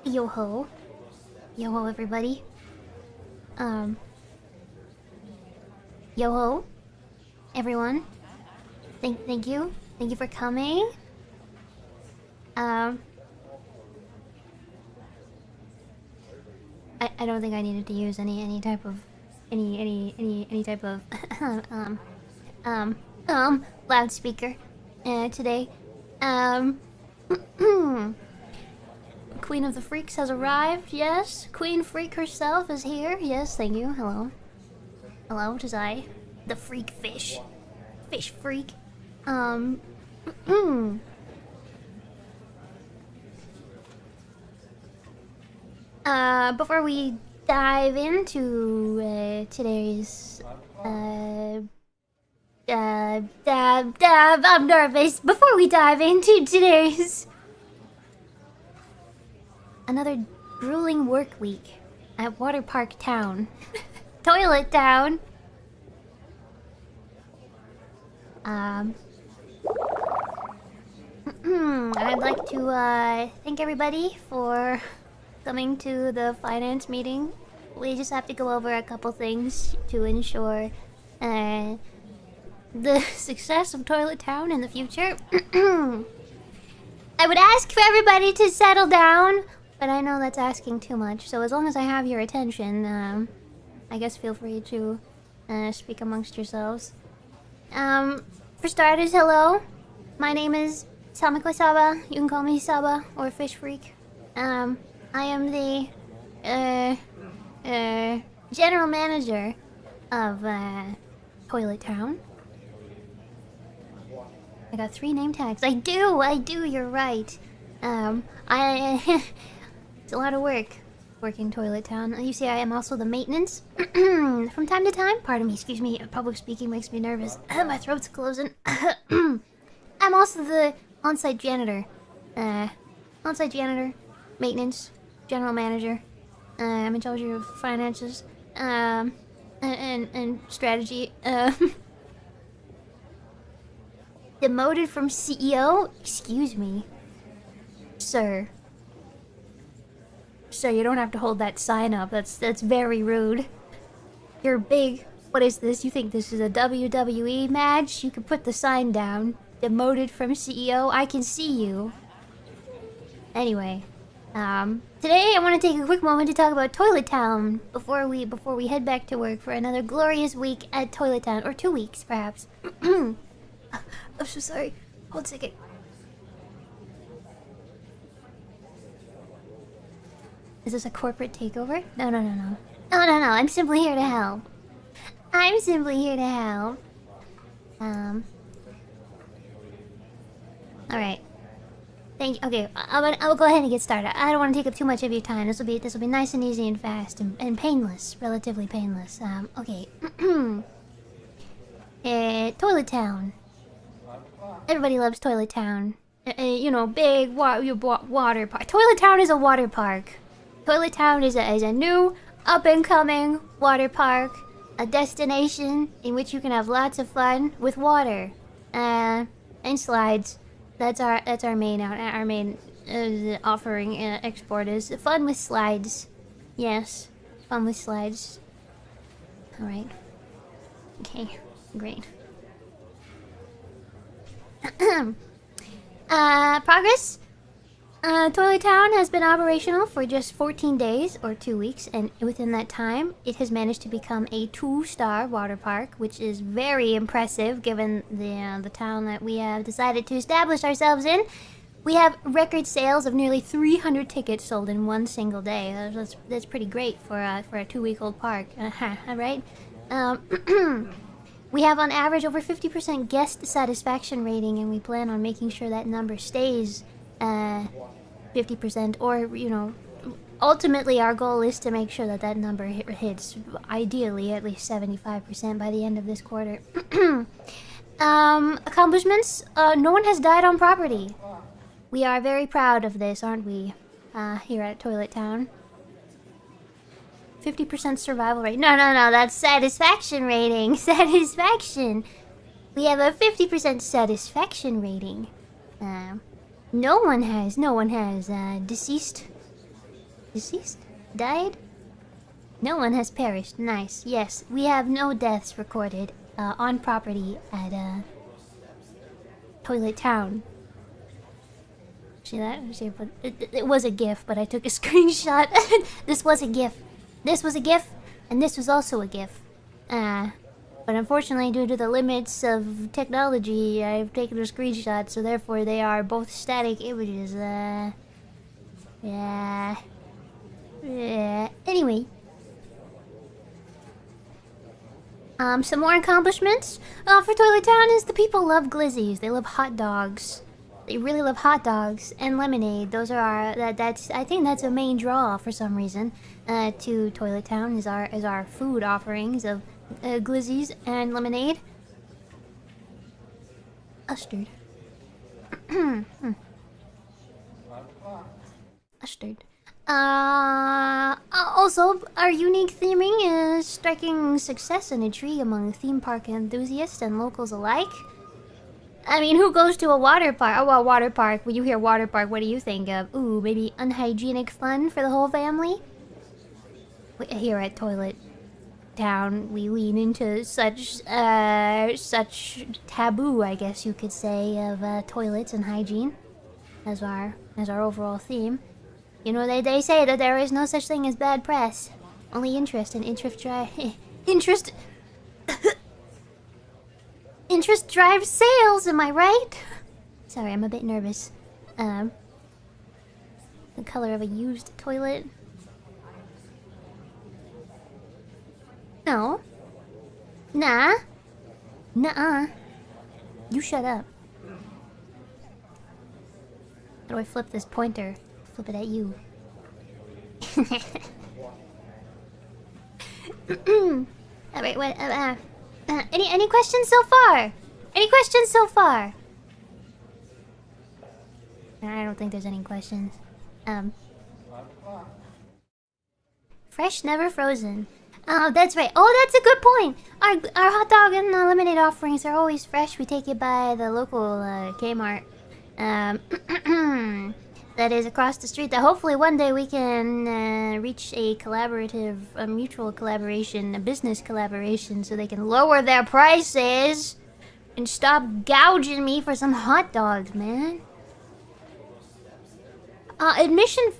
Yo ho. Yo ho, everybody. Yo ho. Everyone. Thank you. Thank you for coming. I don't think I needed to use any type of loudspeaker today. Queen of the Freaks has arrived. Yes, Queen Freak herself is here. Yes, thank you. Hello. Hello, it is I, the Freak Fish Freak. Before we dive into today's I'm nervous. Before we dive into today's another grueling work week at Waterpark Town, Toilet Town. I'd like to thank everybody for coming to the finance meeting. We just have to go over a couple things to ensure the success of Toilet Town in the future. I would ask for everybody to settle down, but I know that's asking too much. So as long as I have your attention, I guess feel free to speak amongst yourselves. For starters, hello. My name is Saba. You can call me Saba or Fish Freak. I am the general manager of Toilet Town. I got 3 name tags. I do, you're right. It's a lot of work working Toilet Town. You see, I am also the maintenance. From time to time, pardon me, excuse me, public speaking makes me nervous. My throat's closing. I'm also the on-site janitor. On-site janitor, maintenance, general manager. I'm in charge of finances, and strategy. Demoted from CEO? Excuse me. Sir, you don't have to hold that sign up. That's very rude. You're big. What is this? You think this is a WWE match? You can put the sign down. Demoted from CEO? I can see you. Anyway, today I want to take a quick moment to talk about Toilet Town before we head back to work for another glorious week at Toilet Town, or 2 weeks perhaps. I'm so sorry. Hold a second. Is this a corporate takeover? No. I'm simply here to help. Alright. Thank you. Okay, I'll go ahead and get started. I don't want to take up too much of your time. This will be nice and easy and fast and painless, relatively painless. Okay. Toilet Town. Everybody loves Toilet Town. You know, big water park. Toilet Town is a water park. Toilet Town is a new, up-and-coming water park. A destination in which you can have lots of fun with water. And slides. That's our main offering export is fun with slides. Yes, fun with slides. All right. Okay, great. Progress. Toilet Town has been operational for just 14 days or 2 weeks, and within that time, it has managed to become a 2-star water park, which is very impressive given the town that we have decided to establish ourselves in. We have record sales of nearly 300 tickets sold in one single day. That's pretty great for a 2-week-old park. All right. We have on average over 50% guest satisfaction rating, and we plan on making sure that number stays 50%, or, you know, ultimately our goal is to make sure that number hits, ideally, at least 75% by the end of this quarter. Accomplishments, no one has died on property. We are very proud of this, aren't we, here at Toilet Town? 50% survival rate. No, that's satisfaction rating. Satisfaction. We have a 50% satisfaction rating. No one has. Deceased? Died? No one has perished. Nice. Yes, we have no deaths recorded on property at Toilet Town. See that? It was a GIF, but I took a screenshot. This was a GIF. This was a GIF, and this was also a GIF. But unfortunately, due to the limits of technology, I've taken a screenshot, so therefore they are both static images. Yeah. Anyway. Some more accomplishments for Toilet Town is the people love glizzies. They love hot dogs. They really love hot dogs and lemonade. Those are that's I think that's a main draw for some reason to Toilet Town is our food offerings of glizzies and lemonade. Mustard. Mustard. Also, our unique theming is striking success and intrigue among theme park enthusiasts and locals alike. I mean, who goes to a water park? Oh, well, water park. When you hear water park, what do you think of? Ooh, maybe unhygienic fun for the whole family? Here at Toilet Town, we lean into such taboo, I guess you could say, of toilets and hygiene as our overall theme. You know, they say that there is no such thing as bad press. Only interest, and interest drives sales, am I right? Sorry, I'm a bit nervous. The color of a used toilet. No. Nah. Nuh-uh. You shut up. How do I flip this pointer? Flip it at you. Alright, what, any questions so far? Any questions so far? I don't think there's any questions. Fresh, never frozen. Oh, that's right. Oh, that's a good point. Our hot dog and lemonade offerings are always fresh. We take it by the local Kmart. That is across the street. That hopefully one day we can reach a collaborative, a mutual collaboration, a business collaboration, so they can lower their prices and stop gouging me for some hot dogs, man. Admission.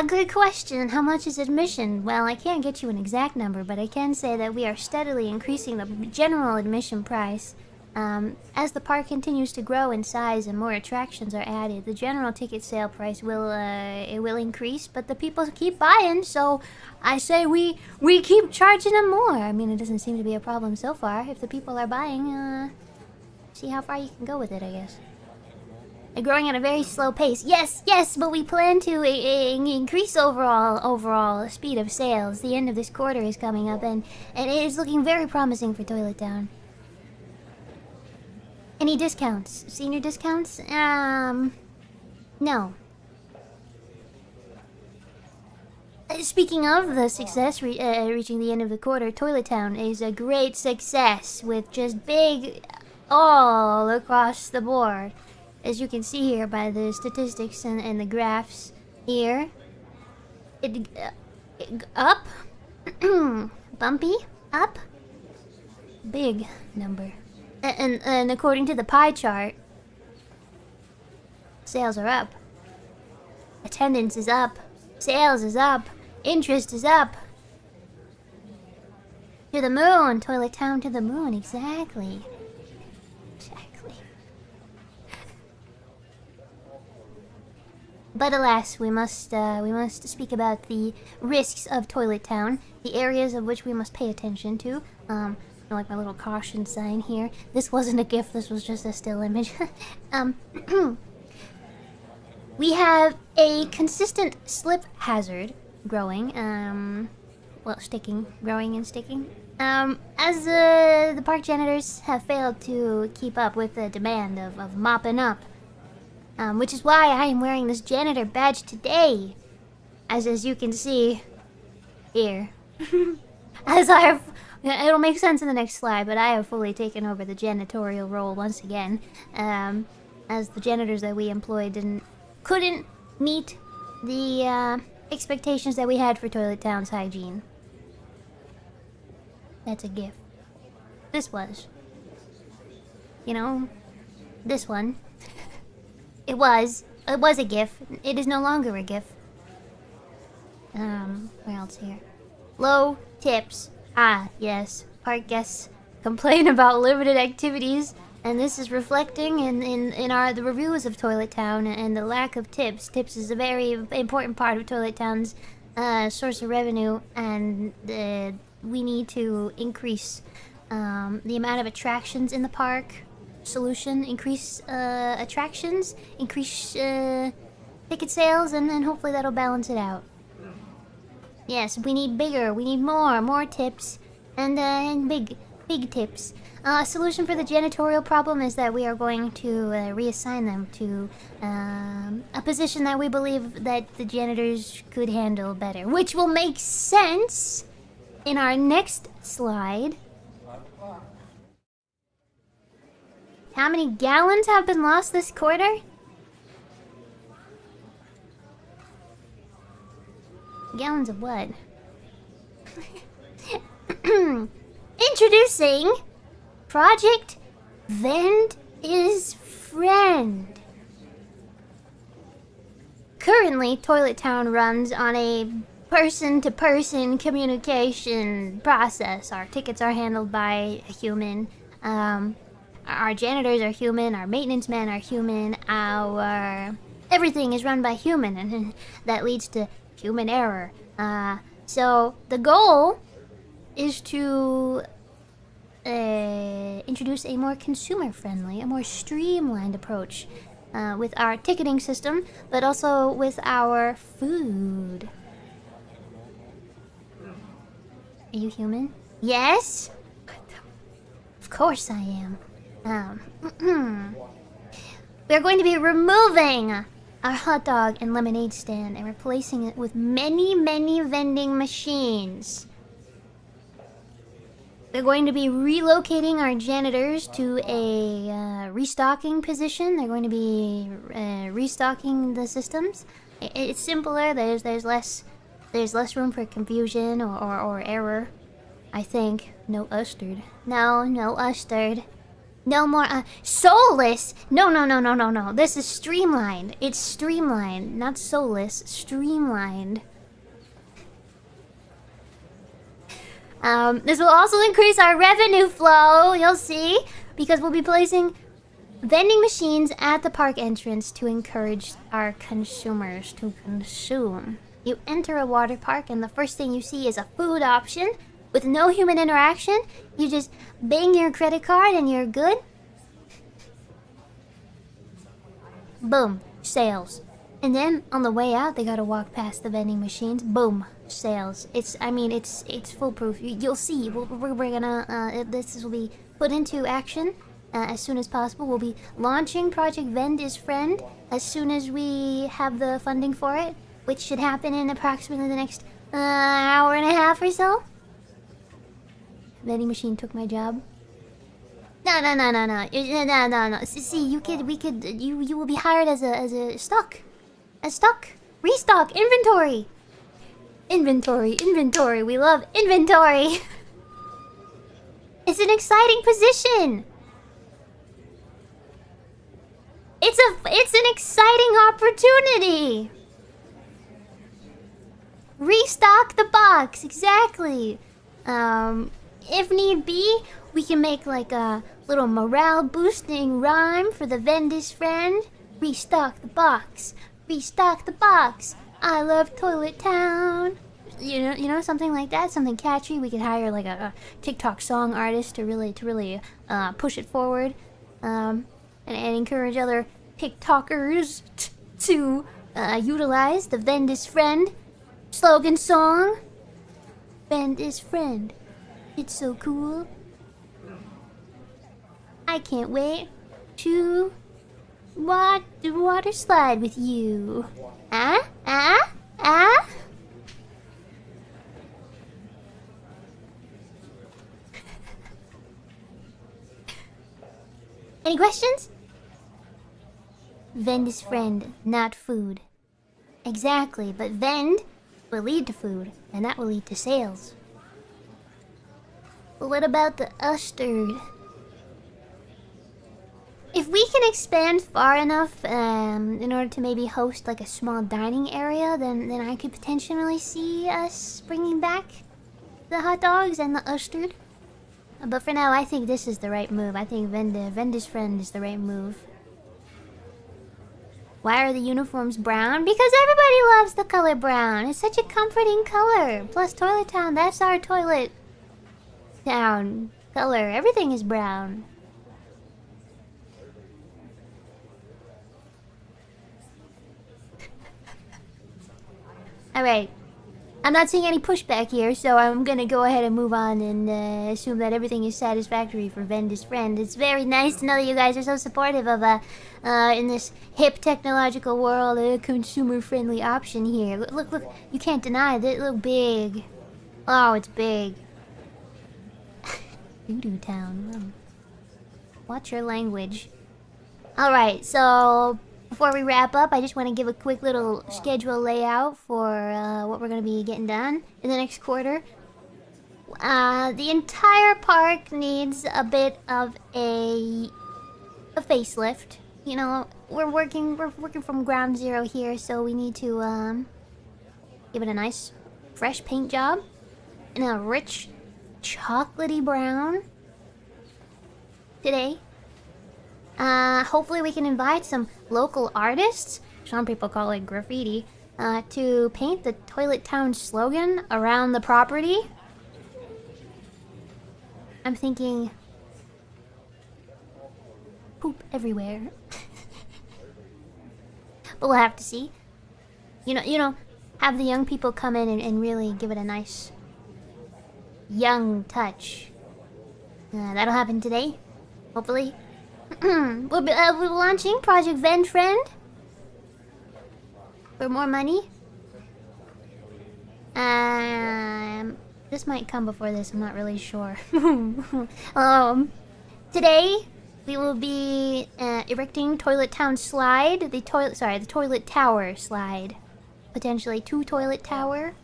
Good question. How much is admission? Well, I can't get you an exact number, but I can say that we are steadily increasing the general admission price. As the park continues to grow in size and more attractions are added, the general ticket sale price will increase, but the people keep buying, so I say we keep charging them more. I mean, it doesn't seem to be a problem so far. If the people are buying, see how far you can go with it, I guess. And growing at a very slow pace. Yes, but we plan to increase overall speed of sales. The end of this quarter is coming up, and it is looking very promising for Toilet Town. Any discounts? Senior discounts? No. Speaking of the success reaching the end of the quarter, Toilet Town is a great success with just big all across the board. As you can see here by the statistics and the graphs here. Up. Bumpy. Up. Big number. And according to the pie chart, sales are up. Attendance is up. Sales is up. Interest is up. To the moon. Toilet Town to the moon. Exactly. But alas, we must speak about the risks of Toilet Town, the areas of which we must pay attention to. Like my little caution sign here. This wasn't a GIF, this was just a still image. We have a consistent slip hazard growing, growing and sticking. As the park janitors have failed to keep up with the demand of mopping up. Which is why I am wearing this janitor badge today. As you can see here. It'll make sense in the next slide, but I have fully taken over the janitorial role once again. as the janitors that we employed couldn't meet the expectations that we had for Toilet Town's hygiene. That's a gift. This was. You know, this one. It was a GIF. It is no longer a GIF. Where else here? Low tips. Ah, yes. Park guests complain about limited activities, and this is reflecting in the reviews of Toilet Town and the lack of tips. Tips is a very important part of Toilet Town's source of revenue, and we need to increase the amount of attractions in the park. Solution: increase attractions, increase ticket sales, and then hopefully that'll balance it out. Yes, we need bigger, we need more tips, and big tips. A solution for the janitorial problem is that we are going to reassign them to a position that we believe that the janitors could handle better, which will make sense in our next slide. How many gallons have been lost this quarter? Gallons of what? Introducing Project Vend is Friend. Currently, Toilet Town runs on a person-to-person communication process. Our tickets are handled by a human. Our janitors are human. Our maintenance men are human. Everything is run by human, and that leads to human error. So the goal is to introduce a more consumer-friendly, a more streamlined approach with our ticketing system, but also with our food. Are you human? Yes? Of course I am. We're going to be removing our hot dog and lemonade stand and replacing it with many vending machines. We're going to be relocating our janitors to a restocking position. They're going to be restocking the systems. It's simpler. There's less room for confusion or error. I think. No mustard. No mustard. No more soulless. No. This is streamlined. It's streamlined, not soulless. Streamlined. This will also increase our revenue flow, you'll see, because we'll be placing vending machines at the park entrance to encourage our consumers to consume. You enter a water park and the first thing you see is a food option with no human interaction. You just bang your credit card and you're good. Boom, sales. And then on the way out, they gotta walk past the vending machines. Boom, sales. It's foolproof. You'll see. We're gonna this will be put into action as soon as possible. We'll be launching Project Vend is Friend as soon as we have the funding for it, which should happen in approximately the next hour and a half or so. Vending machine took my job. No. See, you will be hired as a stock. Restock, inventory. We love inventory. It's an exciting position. It's an exciting opportunity. Restock the box, exactly. If need be, we can make like a little morale boosting rhyme for the Vendis friend. Restock the box. Restock the box. I love Toilet Town. You know, something like that, something catchy. We could hire like a TikTok song artist to really push it forward, and encourage other TikTokers to utilize the Vendis friend slogan song. Vendis friend. It's so cool. I can't wait to watch the water slide with you. Any questions? Vend is friend, not food. Exactly, but vend will lead to food, and that will lead to sales. But what about the Ustard? If we can expand far enough in order to maybe host like a small dining area, then I could potentially see us bringing back the hot dogs and the Ustard. But for now, I think this is the right move. I think Venda's friend is the right move. Why are the uniforms brown? Because everybody loves the color brown. It's such a comforting color. Plus, Toilet Town, that's our toilet town color. Everything is brown. Alright. I'm not seeing any pushback here, so I'm gonna go ahead and move on and assume that everything is satisfactory for Venda's friend. It's very nice to know that you guys are so supportive of in this hip technological world, a consumer-friendly option here. Look, you can't deny it. Look big. Oh, it's big. Doo-doo town. Watch your language. Alright, so before we wrap up, I just want to give a quick little schedule layout for what we're going to be getting done in the next quarter. The entire park needs a bit of a facelift. You know, we're working from ground zero here, so we need to give it a nice fresh paint job and a rich chocolatey brown today. Hopefully we can invite some local artists, some people call it graffiti, to paint the Toilet Town slogan around the property. I'm thinking poop everywhere. But we'll have to see. You know, have the young people come in and really give it a nice young touch. That'll happen today, hopefully. We'll be launching Project Vend Friend for more money. This might come before this. I'm not really sure. Today we will be erecting Toilet Town Slide. The Toilet Tower Slide. Potentially 2 toilet tower,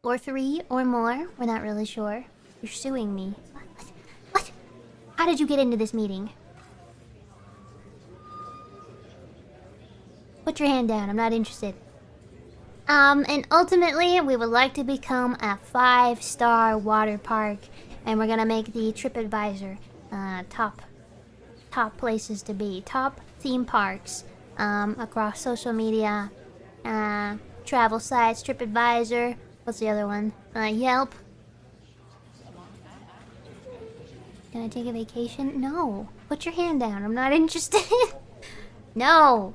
or 3 or more. We're not really sure. You're suing me. What? How did you get into this meeting? Put your hand down, I'm not interested. And ultimately, we would like to become a 5-star water park. And we're gonna make the TripAdvisor top places to be. Top theme parks across social media, travel sites, TripAdvisor. What's the other one? Yelp. Can I take a vacation? No. Put your hand down, I'm not interested. No.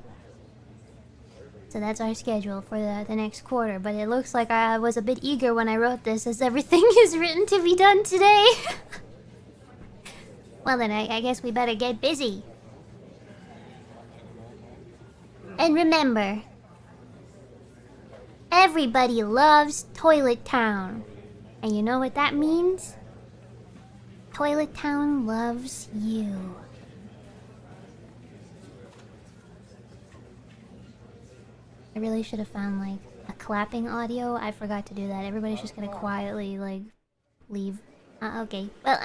So that's our schedule for the next quarter. But it looks like I was a bit eager when I wrote this, as everything is written to be done today. Well then, I guess we better get busy. And remember, everybody loves Toilet Town. And you know what that means? Toilet Town loves you. I really should have found, like, a clapping audio. I forgot to do that. Everybody's just gonna quietly, like, leave. Okay. Well,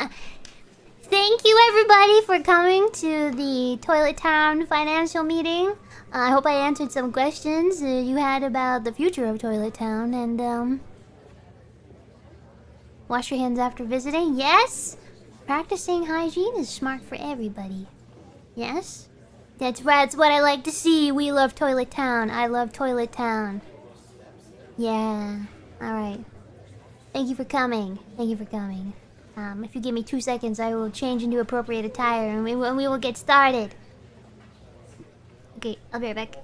thank you, everybody, for coming to the Toilet Town financial meeting. I hope I answered some questions you had about the future of Toilet Town. And, wash your hands after visiting. Yes! Practicing hygiene is smart for everybody. Yes? That's right, that's what I like to see. We love Toilet Town. I love Toilet Town. Yeah. Alright. Thank you for coming. Thank you for coming. If you give me 2 seconds, I will change into appropriate attire and we will get started. Okay, I'll be right back.